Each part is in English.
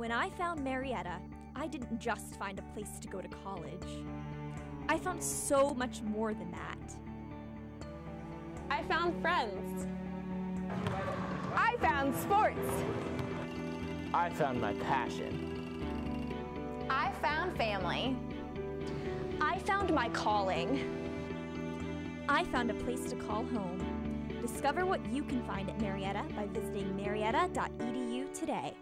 When I found Marietta, I didn't just find a place to go to college. I found so much more than that. I found friends. I found sports. I found my passion. I found family. I found my calling. I found a place to call home. Discover what you can find at Marietta by visiting marietta.edu today.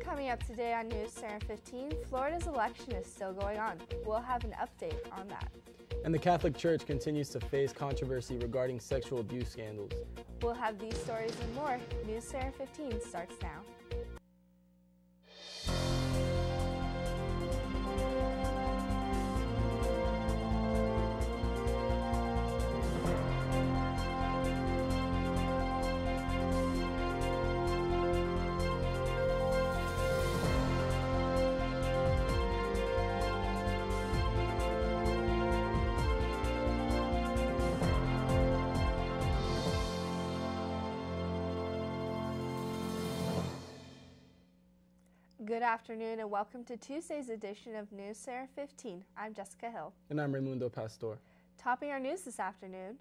Coming up today on NewsCenter 15, Florida's election is still going on. We'll have an update on that. And the Catholic Church continues to face controversy regarding sexual abuse scandals. We'll have these stories and more. NewsCenter 15 starts now. Good afternoon and welcome to Tuesday's edition of NewsCenter 15. I'm Jessica Hill. And I'm Raimundo Pastor. Topping our news this afternoon.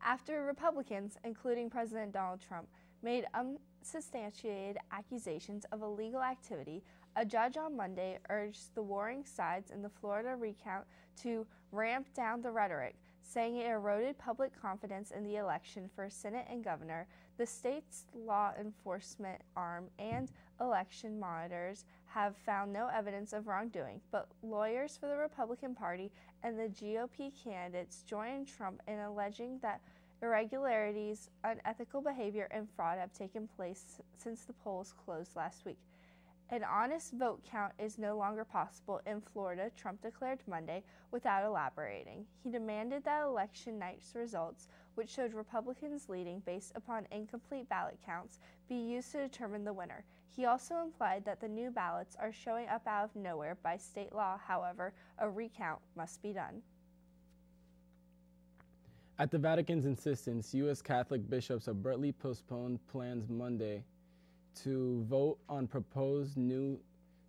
After Republicans, including President Donald Trump, made unsubstantiated accusations of illegal activity, a judge on Monday urged the warring sides in the Florida recount to ramp down the rhetoric, saying it eroded public confidence in the election for Senate and governor. The state's law enforcement arm and election monitors have found no evidence of wrongdoing, but lawyers for the Republican Party and the GOP candidates joined Trump in alleging that irregularities, unethical behavior, and fraud have taken place since the polls closed last week. An honest vote count is no longer possible in Florida, Trump declared Monday without elaborating. He demanded that election night's results, which showed Republicans leading based upon incomplete ballot counts, be used to determine the winner. He also implied that the new ballots are showing up out of nowhere by state law. However, a recount must be done. At the Vatican's insistence, U.S. Catholic bishops abruptly postponed plans Monday to vote on proposed new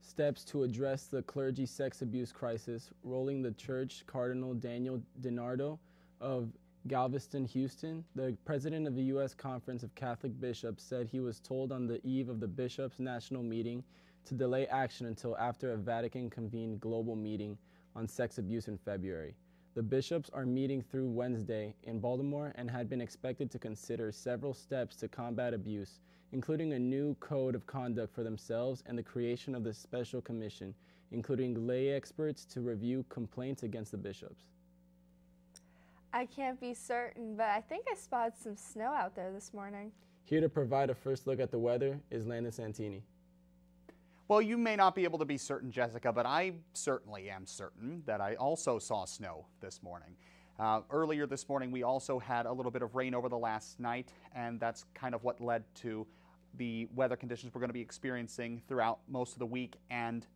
steps to address the clergy sex abuse crisis, rolling the church. Cardinal Daniel DiNardo of Galveston, Houston, the president of the U.S. Conference of Catholic Bishops, said he was told on the eve of the bishops' national meeting to delay action until after a Vatican-convened global meeting on sex abuse in February. The bishops are meeting through Wednesday in Baltimore and had been expected to consider several steps to combat abuse, including a new code of conduct for themselves and the creation of the special commission, including lay experts to review complaints against the bishops. I can't be certain, but I think I spotted some snow out there this morning. Here to provide a first look at the weather is Landon Santini. Well, you may not be able to be certain, Jessica, but I certainly am certain that I also saw snow this morning. Earlier this morning, we also had a little bit of rain over the last night, and that's kind of what led to the weather conditions we're going to be experiencing throughout most of the week and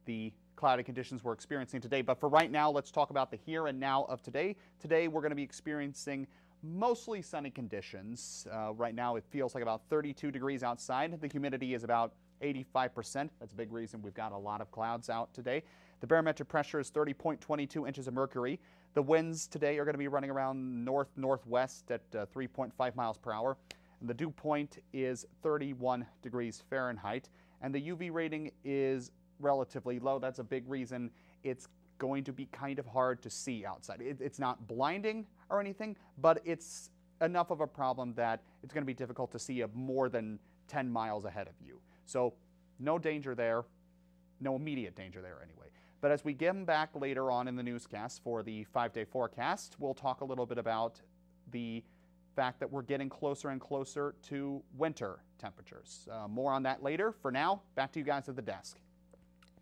the cloudy conditions we're experiencing today. But for right now, let's talk about the here and now of today. Today, we're going to be experiencing mostly sunny conditions. Right now, it feels like about 32 degrees outside. The humidity is about 85%. That's a big reason we've got a lot of clouds out today. The barometric pressure is 30.22 inches of mercury. The winds today are going to be running around north-northwest at 3.5 miles per hour. And the dew point is 31 degrees Fahrenheit. And the UV rating is relatively low. That's a big reason it's going to be kind of hard to see outside. It's not blinding or anything, but it's enough of a problem that it's going to be difficult to see more than 10 miles ahead of you. So no danger there, no immediate danger there anyway. But as we get back later on in the newscast for the 5-day forecast, we'll talk a little bit about the fact that we're getting closer and closer to winter temperatures. More on that later. For now, back to you guys at the desk.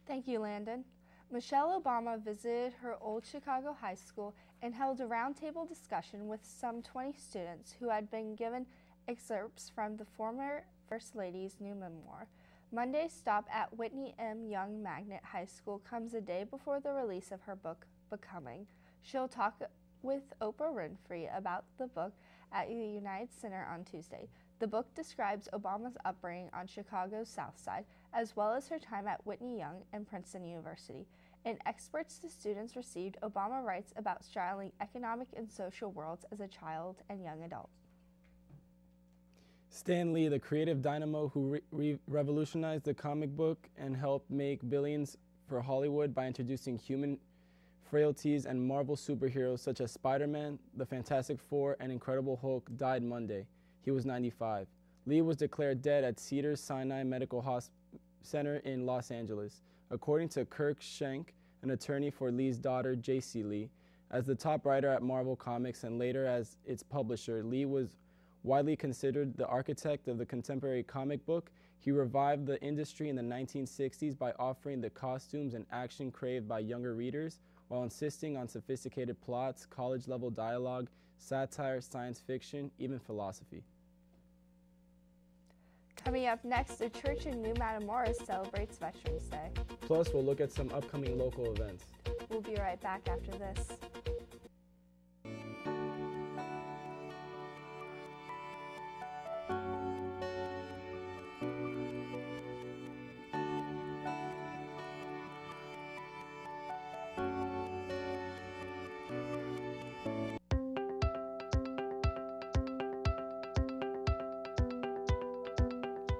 Thank you, Landon. Michelle Obama visited her old Chicago high school and held a roundtable discussion with some 20 students who had been given excerpts from the former First Lady's new memoir. Monday's stop at Whitney M. Young Magnet High School comes a day before the release of her book, Becoming. She'll talk with Oprah Winfrey about the book at the United Center on Tuesday. The book describes Obama's upbringing on Chicago's South Side, as well as her time at Whitney Young and Princeton University. In excerpts the students received, Obama writes about straddling economic and social worlds as a child and young adult. Stan Lee, the creative dynamo who revolutionized the comic book and helped make billions for Hollywood by introducing human frailties and Marvel superheroes such as Spider-Man, the Fantastic Four, and Incredible Hulk, died Monday. He was 95. Lee was declared dead at Cedars-Sinai Medical Center in Los Angeles. According to Kirk Schenck, an attorney for Lee's daughter, J.C. Lee, as the top writer at Marvel Comics and later as its publisher, Lee was widely considered the architect of the contemporary comic book. He revived the industry in the 1960s by offering the costumes and action craved by younger readers, while insisting on sophisticated plots, college-level dialogue, satire, science fiction, even philosophy. Coming up next, a church in New Matamoros celebrates Veterans Day. Plus, we'll look at some upcoming local events. We'll be right back after this.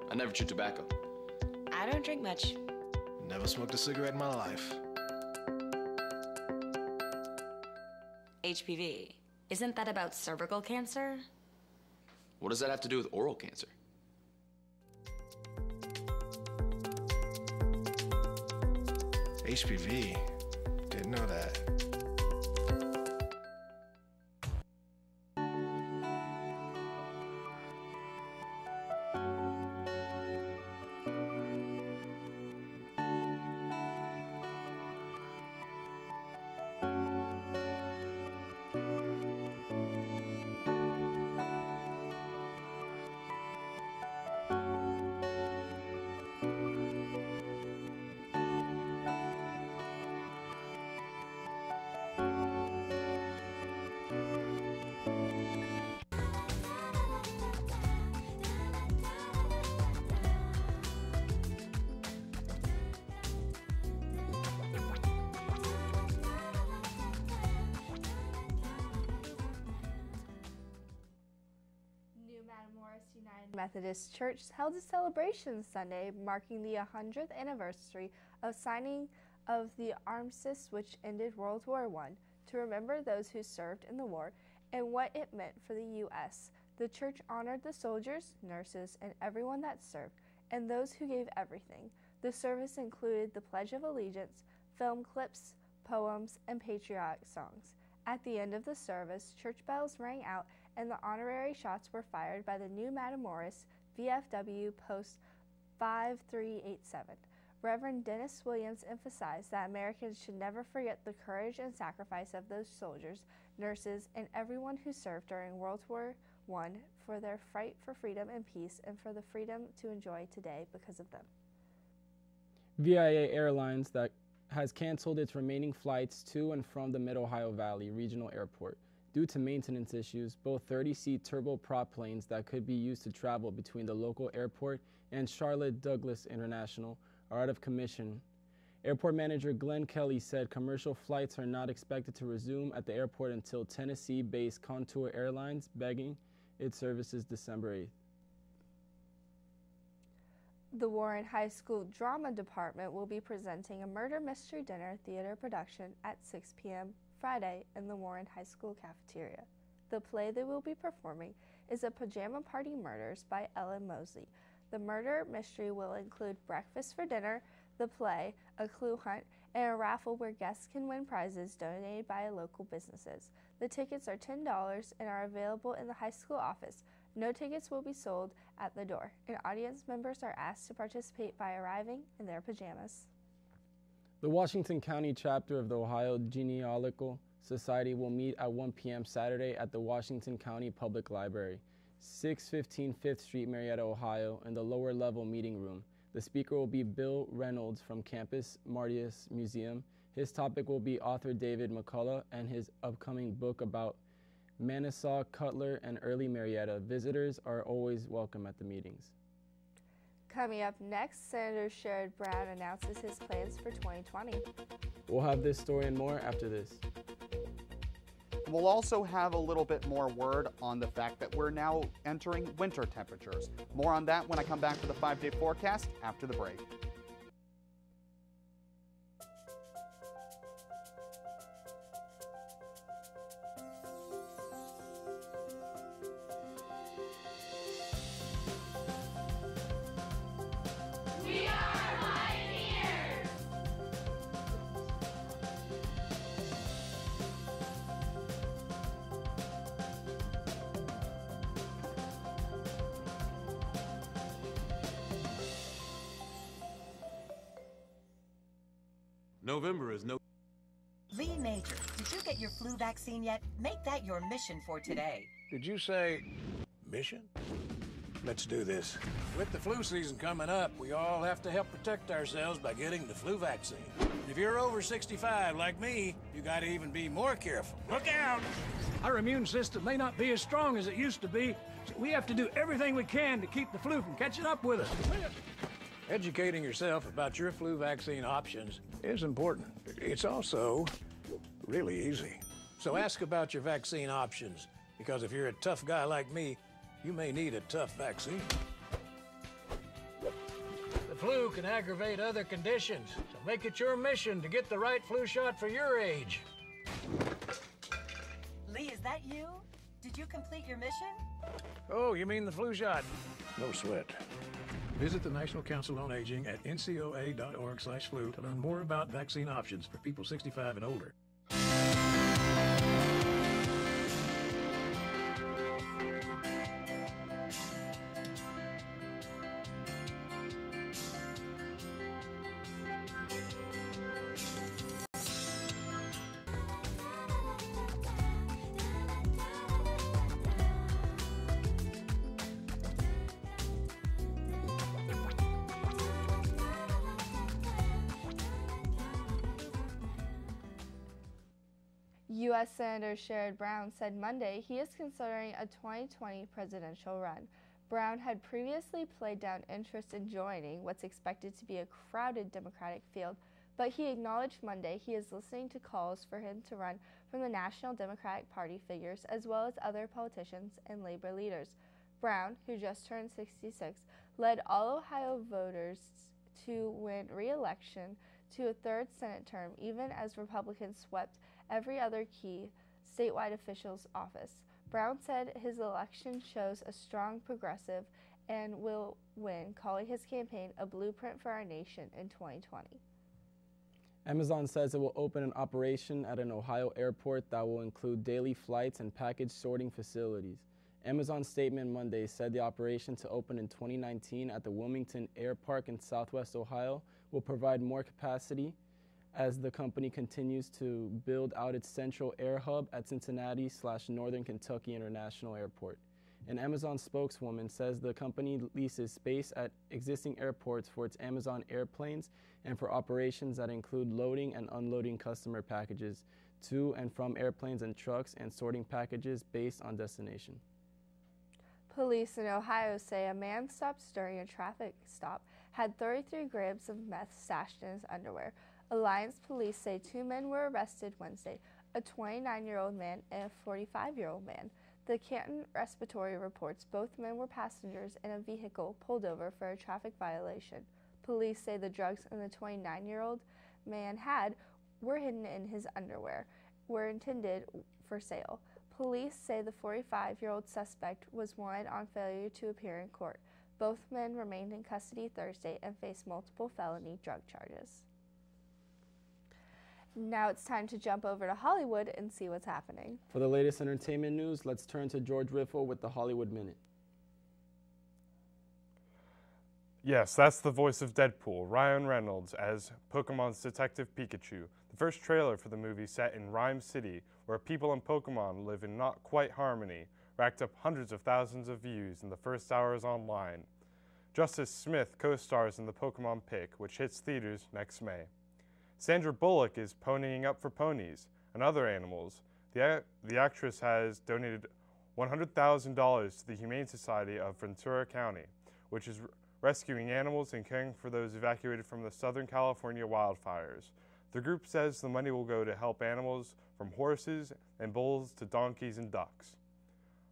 I never chew tobacco. I don't drink much. Never smoked a cigarette in my life. HPV. Isn't that about cervical cancer? What does that have to do with oral cancer? HPV? Didn't know that. Methodist Church held a celebration Sunday marking the 100th anniversary of signing of the armistice which ended World War I. To remember those who served in the war and what it meant for the U.S., the church honored the soldiers, nurses, and everyone that served, and those who gave everything. The service included the Pledge of Allegiance, film clips, poems, and patriotic songs. At the end of the service, church bells rang out and the honorary shots were fired by the New Matamoros VFW Post 5387. Reverend Dennis Williams emphasized that Americans should never forget the courage and sacrifice of those soldiers, nurses, and everyone who served during World War I for their fight for freedom and peace and for the freedom to enjoy today because of them. VIA Airlines that has canceled its remaining flights to and from the Mid-Ohio Valley Regional Airport. Due to maintenance issues, both 30-seat turboprop planes that could be used to travel between the local airport and Charlotte Douglas International are out of commission. Airport manager Glenn Kelly said commercial flights are not expected to resume at the airport until Tennessee-based Contour Airlines beginning its services December 8th. The Warren High School Drama Department will be presenting a murder mystery dinner theater production at 6 p.m. Friday in the Warren High School cafeteria. The play they will be performing is A Pajama Party Murders by Ellen Mosley. The murder mystery will include breakfast for dinner, the play, a clue hunt, and a raffle where guests can win prizes donated by local businesses. The tickets are $10 and are available in the high school office. No tickets will be sold at the door, and audience members are asked to participate by arriving in their pajamas. The Washington County chapter of the Ohio Genealogical Society will meet at 1 p.m. Saturday at the Washington County Public Library, 615 5th Street, Marietta, Ohio, in the lower level meeting room. The speaker will be Bill Reynolds from Campus Martius Museum. His topic will be author David McCullough and his upcoming book about Manassas, Cutler, and early Marietta. Visitors are always welcome at the meetings. Coming up next, Senator Sherrod Brown announces his plans for 2020. We'll have this story and more after this. We'll also have a little bit more word on the fact that we're now entering winter temperatures. More on that when I come back for the 5-day forecast after the break. November is no... Lee Major, did you get your flu vaccine yet? Make that your mission for today. Did you say mission? Let's do this. With the flu season coming up, we all have to help protect ourselves by getting the flu vaccine. If you're over 65 like me, you gotta even be more careful. Look out! Our immune system may not be as strong as it used to be, so we have to do everything we can to keep the flu from catching up with us. Educating yourself about your flu vaccine options is important. It's also really easy. So ask about your vaccine options, because if you're a tough guy like me, you may need a tough vaccine. The flu can aggravate other conditions, so make it your mission to get the right flu shot for your age. Lee, is that you? Did you complete your mission? Oh, you mean the flu shot? No sweat. Visit the National Council on Aging at ncoa.org/flu to learn more about vaccine options for people 65 and older. U.S. Senator Sherrod Brown said Monday he is considering a 2020 presidential run. Brown had previously played down interest in joining what's expected to be a crowded Democratic field, but he acknowledged Monday he is listening to calls for him to run from the National Democratic Party figures as well as other politicians and labor leaders. Brown, who just turned 66, led all Ohio voters to win re-election to a third Senate term, even as Republicans swept every other key statewide official's office. Brown said his election shows a strong progressive and will win, calling his campaign a blueprint for our nation in 2020. Amazon says it will open an operation at an Ohio airport that will include daily flights and package sorting facilities. Amazon's statement Monday said the operation, to open in 2019 at the Wilmington Air Park in Southwest Ohio, will provide more capacity as the company continues to build out its central air hub at Cincinnati/Northern Kentucky International Airport. An Amazon spokeswoman says the company leases space at existing airports for its Amazon airplanes and for operations that include loading and unloading customer packages to and from airplanes and trucks and sorting packages based on destination. Police in Ohio say a man stopped during a traffic stop had 33 grams of meth stashed in his underwear. Alliance police say 2 men were arrested Wednesday, a 29-year-old man and a 45-year-old man. The Canton Respiratory reports both men were passengers in a vehicle pulled over for a traffic violation. Police say the drugs the 29-year-old man had were hidden in his underwear, were intended for sale. Police say the 45-year-old suspect was wanted on failure to appear in court. Both men remained in custody Thursday and face multiple felony drug charges. Now it's time to jump over to Hollywood and see what's happening. For the latest entertainment news, let's turn to George Riffle with the Hollywood Minute. Yes, that's the voice of Deadpool, Ryan Reynolds, as Pokemon's Detective Pikachu. The first trailer for the movie, set in Rhyme City, where people and Pokemon live in not quite harmony, racked up hundreds of thousands of views in the first hours online. Justice Smith co-stars in the Pokemon pick, which hits theaters next May. Sandra Bullock is ponying up for ponies and other animals. The actress has donated $100,000 to the Humane Society of Ventura County, which is rescuing animals and caring for those evacuated from the Southern California wildfires. The group says the money will go to help animals from horses and bulls to donkeys and ducks.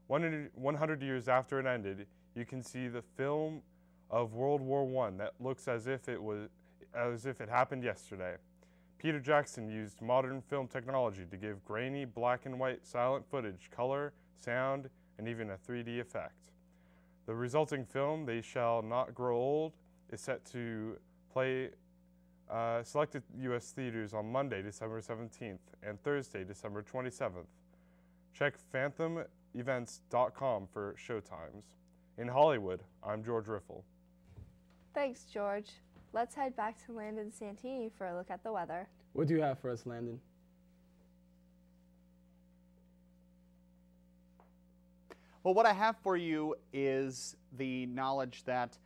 100 years after it ended, you can see the film of World War I that looks as if it happened yesterday. Peter Jackson used modern film technology to give grainy black and white silent footage color, sound, and even a 3D effect. The resulting film, They Shall Not Grow Old, is set to play selected U.S. theaters on Monday, December 17th, and Thursday, December 27th. Check phantomevents.com for showtimes. In Hollywood, I'm George Riffle. Thanks, George. Let's head back to Landon Santini for a look at the weather. What do you have for us, Landon? Well, what I have for you is the knowledge that,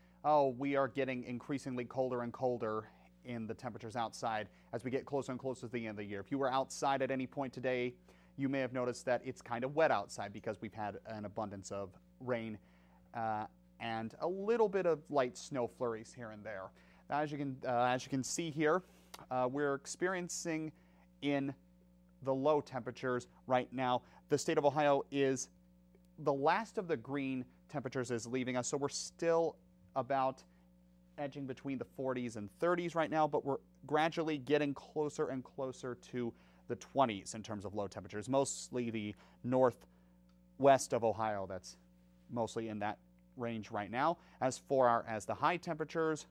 we are getting increasingly colder and colder in the temperatures outside as we get closer and closer to the end of the year. If you were outside at any point today, you may have noticed that it's kind of wet outside because we've had an abundance of rain and a little bit of light snow flurries here and there. As you can see here, we're experiencing in the low temperatures right now. The state of Ohio is the last of the green temperatures is leaving us, so we're still about edging between the 40s and 30s right now, but we're gradually getting closer and closer to the 20s in terms of low temperatures, mostly the northwest of Ohio that's mostly in that range right now. As for the high temperatures,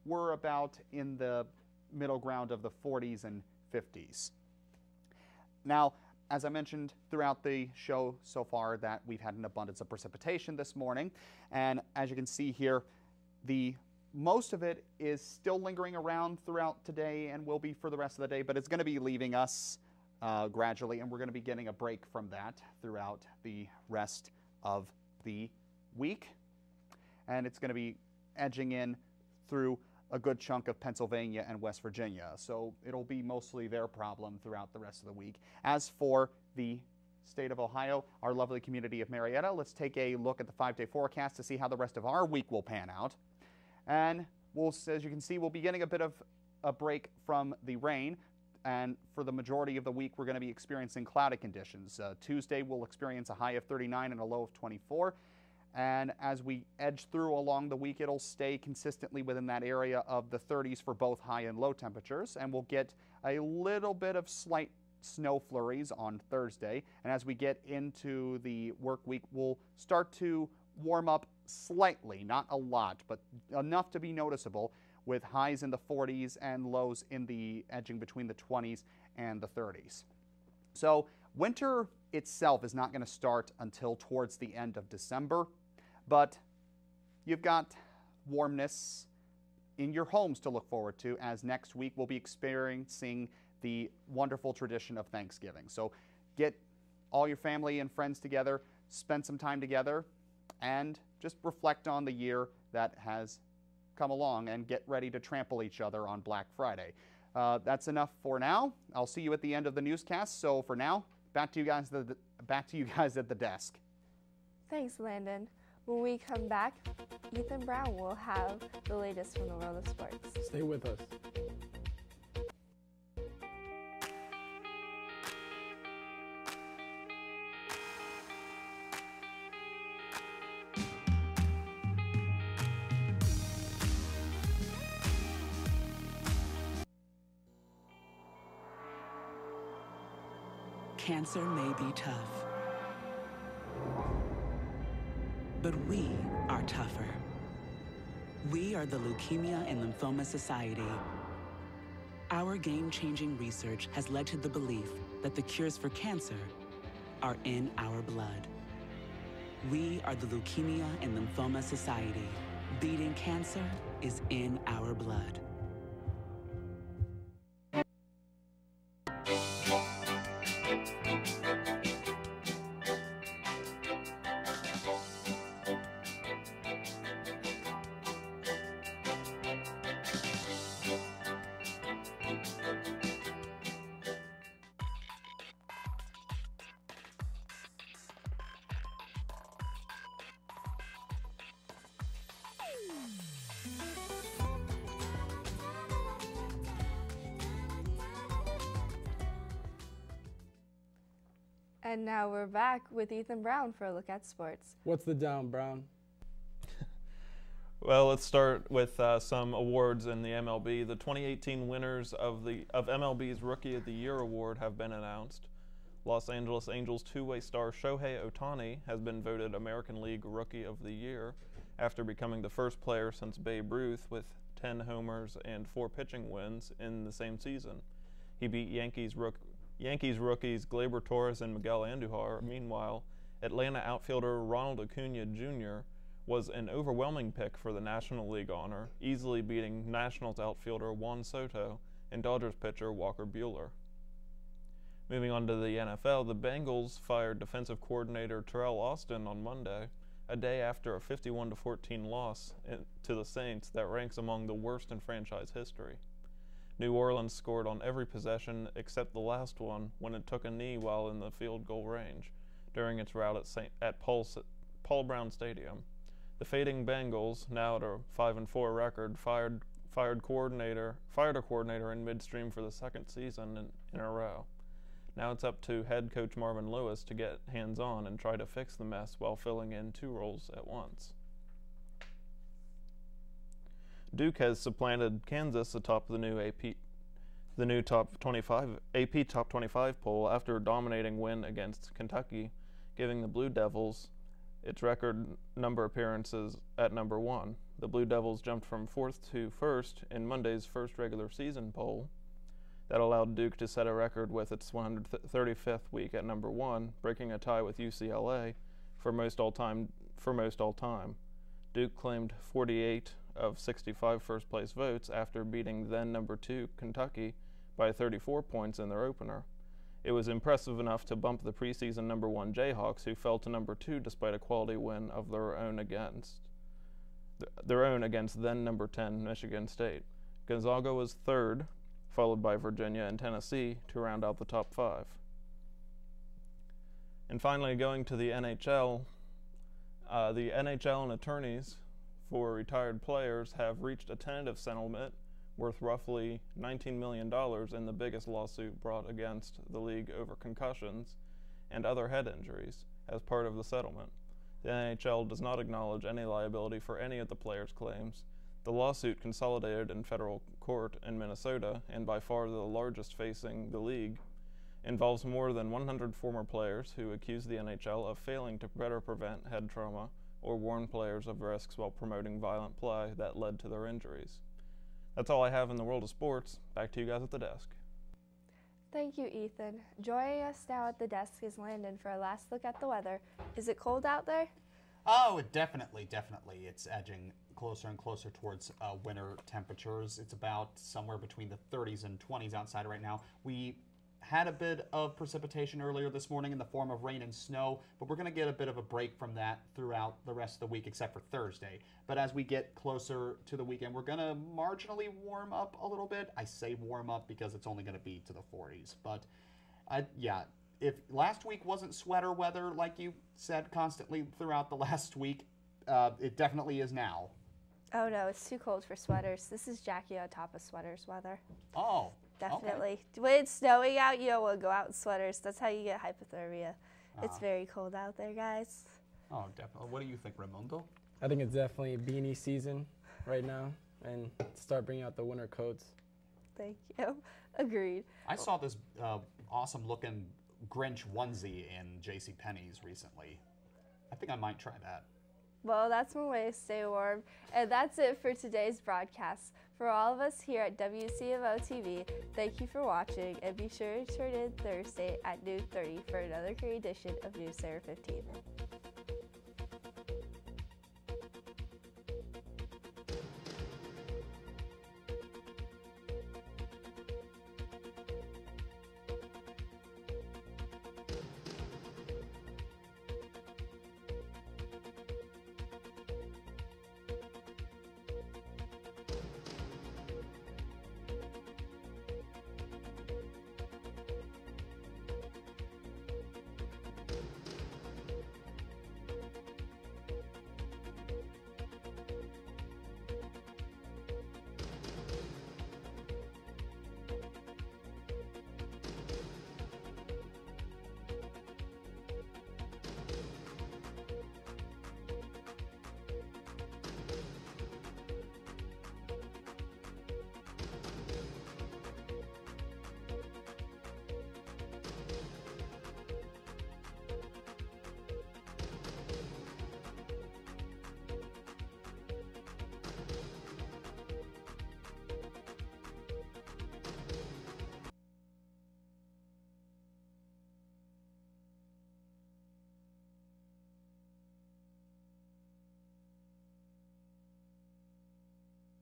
we're about in the middle ground of the 40s and 50s. Now, as I mentioned throughout the show so far, that we've had an abundance of precipitation this morning, and as you can see here, most of it is still lingering around throughout today and will be for the rest of the day, but it's going to be leaving us gradually, and we're going to be getting a break from that throughout the rest of the week. And it's going to be edging in through a good chunk of Pennsylvania and West Virginia. So it'll be mostly their problem throughout the rest of the week. As for the state of Ohio, our lovely community of Marietta, let's take a look at the 5-day forecast to see how the rest of our week will pan out. And as you can see, we'll be getting a bit of a break from the rain. And for the majority of the week, we're going to be experiencing cloudy conditions. Tuesday, we'll experience a high of 39 and a low of 24. And as we edge through along the week, it'll stay consistently within that area of the 30s for both high and low temperatures. And we'll get a little bit of slight snow flurries on Thursday. And as we get into the work week, we'll start to warm up slightly, not a lot, but enough to be noticeable, with highs in the 40s and lows in the edging between the 20s and the 30s. So winter itself is not going to start until towards the end of December, but you've got warmness in your homes to look forward to, as next week we'll be experiencing the wonderful tradition of Thanksgiving. So get all your family and friends together, spend some time together, and just reflect on the year that has come along and get ready to trample each other on Black Friday. That's enough for now. I'll see you at the end of the newscast. So for now, back to you guys at the desk. Thanks, Landon. When we come back, Ethan Brown will have the latest from the world of sports. Stay with us. Cancer may be tough, but we are tougher. We are the Leukemia and Lymphoma Society. Our game-changing research has led to the belief that the cures for cancer are in our blood. We are the Leukemia and Lymphoma Society. Beating cancer is in our blood. And now we're back with Ethan Brown for a look at sports. What's the down, Brown? Well, let's start with some awards in the MLB. The 2018 winners of MLB's Rookie of the Year award have been announced. Los Angeles Angels two-way star Shohei Ohtani has been voted American League Rookie of the Year after becoming the first player since Babe Ruth with 10 homers and 4 pitching wins in the same season. He beat Yankees rookies Gleyber Torres and Miguel Andujar. Meanwhile, Atlanta outfielder Ronald Acuna Jr. was an overwhelming pick for the National League honor, easily beating Nationals outfielder Juan Soto and Dodgers pitcher Walker Buehler. Moving on to the NFL, the Bengals fired defensive coordinator Terrell Austin on Monday, a day after a 51-14 loss to the Saints that ranks among the worst in franchise history. New Orleans scored on every possession except the last one when it took a knee while in the field goal range during its route at Paul Brown Stadium. The fading Bengals, now at a 5-4 record, fired a coordinator in midstream for the second season in a row. Now it's up to head coach Marvin Lewis to get hands-on and try to fix the mess while filling in 2 roles at once. Duke has supplanted Kansas atop the new AP Top 25 poll after a dominating win against Kentucky, giving the Blue Devils its record number appearances at number 1. The Blue Devils jumped from 4th to 1st in Monday's first regular season poll. That allowed Duke to set a record with its 135th week at number 1, breaking a tie with UCLA for most all-time. Duke claimed 48 of 65 first-place votes after beating then number 2 Kentucky by 34 points in their opener. It was impressive enough to bump the preseason number 1 Jayhawks, who fell to number 2 despite a quality win of their own against then number 10 Michigan State. Gonzaga was 3rd, followed by Virginia and Tennessee to round out the top 5. And finally, going to the NHL and attorneys for retired players have reached a tentative settlement worth roughly $19 million in the biggest lawsuit brought against the league over concussions and other head injuries as part of the settlement. The NHL does not acknowledge any liability for any of the players' claims. The lawsuit, consolidated in federal court in Minnesota and by far the largest facing the league, involves more than 100 former players who accuse the NHL of failing to better prevent head trauma or warn players of risks while promoting violent play that led to their injuries. That's all I have in the world of sports. Back to you guys at the desk. Thank you, Ethan. Joining us now at the desk is Landon for a last look at the weather. Is it cold out there? Oh, definitely. It's edging closer and closer towards winter temperatures. It's about somewhere between the 30s and 20s outside right now. We had a bit of precipitation earlier this morning in the form of rain and snow, but we're going to get a bit of a break from that throughout the rest of the week except for Thursday. But as we get closer to the weekend, we're going to marginally warm up a little bit. I say warm up because it's only going to be to the 40s. But yeah, if last week wasn't sweater weather like you said constantly throughout the last week, it definitely is now. Oh no, it's too cold for sweaters. This is Jackie on top of sweaters weather. Oh. Definitely. Okay. When it's snowing out, you don't want to go out in sweaters. That's how you get hypothermia. It's very cold out there, guys. Oh, definitely. What do you think, Raimundo? I think it's definitely beanie season right now, and start bringing out the winter coats. Thank you. Agreed. I saw this awesome-looking Grinch onesie in JCPenney's recently. I think I might try that. Well, that's one way to stay warm. And that's it for today's broadcast. For all of us here at WCMO TV, thank you for watching, and be sure to tune in Thursday at noon 30 for another great edition of News Center 15.